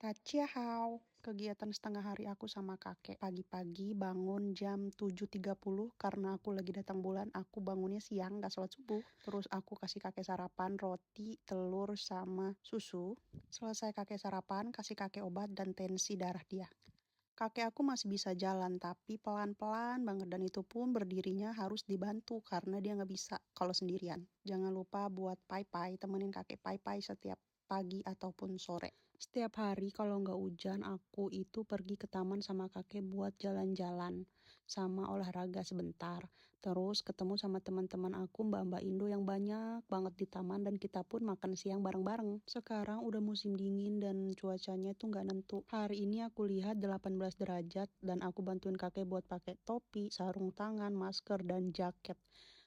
Tachiahau, kegiatan setengah hari aku sama kakek. Pagi-pagi bangun jam 7.30 karena aku lagi datang bulan. Aku bangunnya siang, gak sholat subuh. Terus aku kasih kakek sarapan, roti, telur, sama susu. Selesai kakek sarapan, kasih kakek obat dan tensi darah dia. Kakek aku masih bisa jalan, tapi pelan-pelan banget. Dan itu pun berdirinya harus dibantu karena dia nggak bisa kalau sendirian. Jangan lupa buat pai-pai, temenin kakek pai-pai setiap pagi ataupun sore. Setiap hari kalau nggak hujan, aku itu pergi ke taman sama kakek buat jalan-jalan. Sama olahraga sebentar. Terus ketemu sama teman-teman aku, mbak-mbak Indo yang banyak banget di taman. Dan kita pun makan siang bareng-bareng. Sekarang udah musim dingin dan cuacanya itu nggak nentu. Hari ini aku lihat 18 derajat dan aku bantuin kakek buat pakai topi, sarung tangan, masker, dan jaket.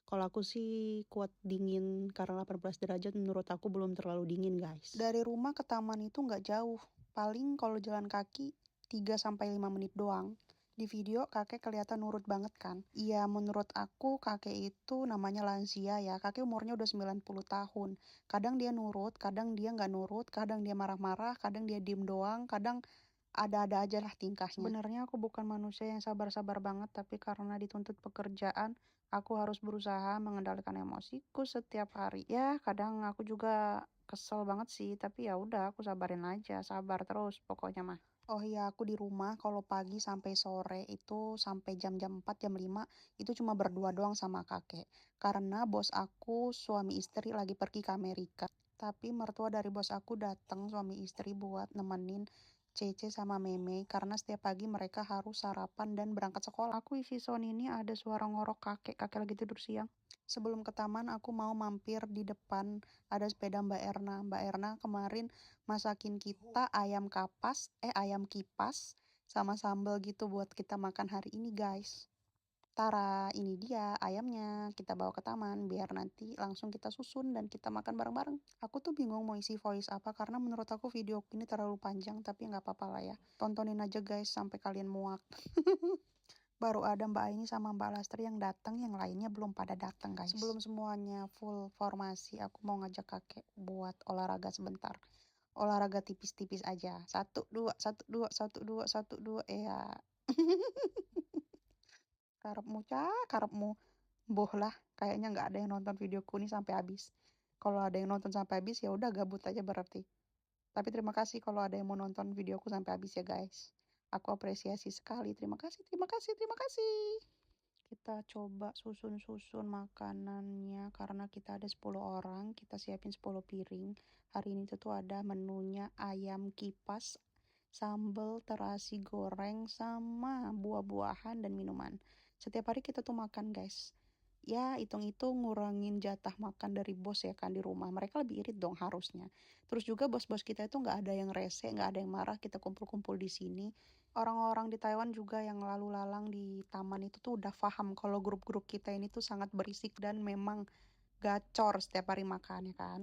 Kalau aku sih kuat dingin karena 18 derajat menurut aku belum terlalu dingin guys. Dari rumah ke taman itu nggak jauh. Paling kalau jalan kaki 3-5 menit doang. Di video kakek kelihatan nurut banget kan. Iya, menurut aku kakek itu namanya lansia ya. Kakek umurnya udah 90 tahun. Kadang dia nurut, kadang dia nggak nurut, kadang dia marah-marah, kadang dia diem doang, kadang ada-ada aja lah tingkahnya. Sebenarnya aku bukan manusia yang sabar-sabar banget, tapi karena dituntut pekerjaan, aku harus berusaha mengendalikan emosiku setiap hari. Ya, kadang aku juga kesel banget sih, tapi ya udah aku sabarin aja, sabar terus pokoknya mah. Oh iya, aku di rumah kalau pagi sampai sore itu sampai jam-jam 4 jam 5 itu cuma berdua doang sama kakek. Karena bos aku suami istri lagi pergi ke Amerika. Tapi mertua dari bos aku datang suami istri buat nemenin Cece sama Meme karena setiap pagi mereka harus sarapan dan berangkat sekolah. Aku isi sound ini ada suara ngorok kakek lagi tidur siang. Sebelum ke taman aku mau mampir di depan ada sepeda Mbak Erna. Mbak Erna kemarin masakin kita ayam kipas sama sambal gitu buat kita makan hari ini guys. Tara, ini dia ayamnya. Kita bawa ke taman biar nanti langsung kita susun dan kita makan bareng-bareng. Aku tuh bingung mau isi voice apa karena menurut aku video ini terlalu panjang tapi nggak apa-apa lah ya. Tontonin aja guys sampai kalian muak. Baru ada Mbak Aini sama Mbak Lastri yang datang, yang lainnya belum pada datang guys. Sebelum semuanya full formasi, aku mau ngajak kakek buat olahraga sebentar. Olahraga tipis-tipis aja. 1, 2, 1, 2, 1, 2, 1, 2, ya. Karepmu. Boh lah, kayaknya nggak ada yang nonton videoku ini sampai habis. Kalau ada yang nonton sampai habis ya udah gabut aja berarti. Tapi terima kasih kalau ada yang mau nonton videoku sampai habis ya guys. Aku apresiasi sekali. Terima kasih, terima kasih, terima kasih. Kita coba susun-susun makanannya karena kita ada 10 orang, kita siapin 10 piring. Hari ini tuh ada menunya ayam kipas, sambal, terasi goreng, sama buah-buahan dan minuman. Setiap hari kita tuh makan guys. Ya hitung-hitung ngurangin jatah makan dari bos ya kan di rumah. Mereka lebih irit dong harusnya. Terus juga bos-bos kita itu nggak ada yang rese, nggak ada yang marah. Kita kumpul-kumpul di sini. Orang-orang di Taiwan juga yang lalu lalang di taman itu tuh udah paham kalau grup-grup kita ini tuh sangat berisik dan memang gacor setiap hari makan ya kan.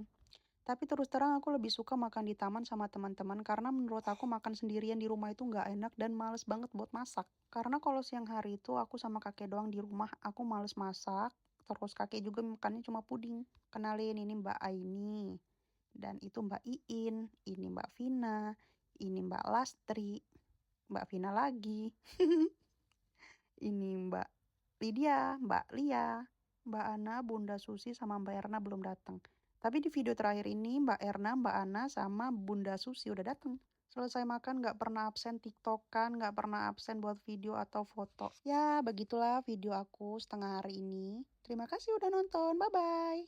Tapi terus terang aku lebih suka makan di taman sama teman-teman karena menurut aku makan sendirian di rumah itu nggak enak dan males banget buat masak. Karena kalau siang hari itu aku sama kakek doang di rumah, aku males masak. Terus kakek juga makannya cuma puding. Kenalin ini Mbak Aini. Dan itu Mbak Iin, ini Mbak Vina, ini Mbak Lastri, Mbak Vina lagi. Ini Mbak Lydia, Mbak Lia, Mbak Ana, Bunda Susi, sama Mbak Erna belum datang. Tapi di video terakhir ini Mbak Erna, Mbak Ana, sama Bunda Susi udah datang. Selesai makan gak pernah absen tiktokan, gak pernah absen buat video atau foto. Ya begitulah video aku setengah hari ini. Terima kasih udah nonton, bye-bye.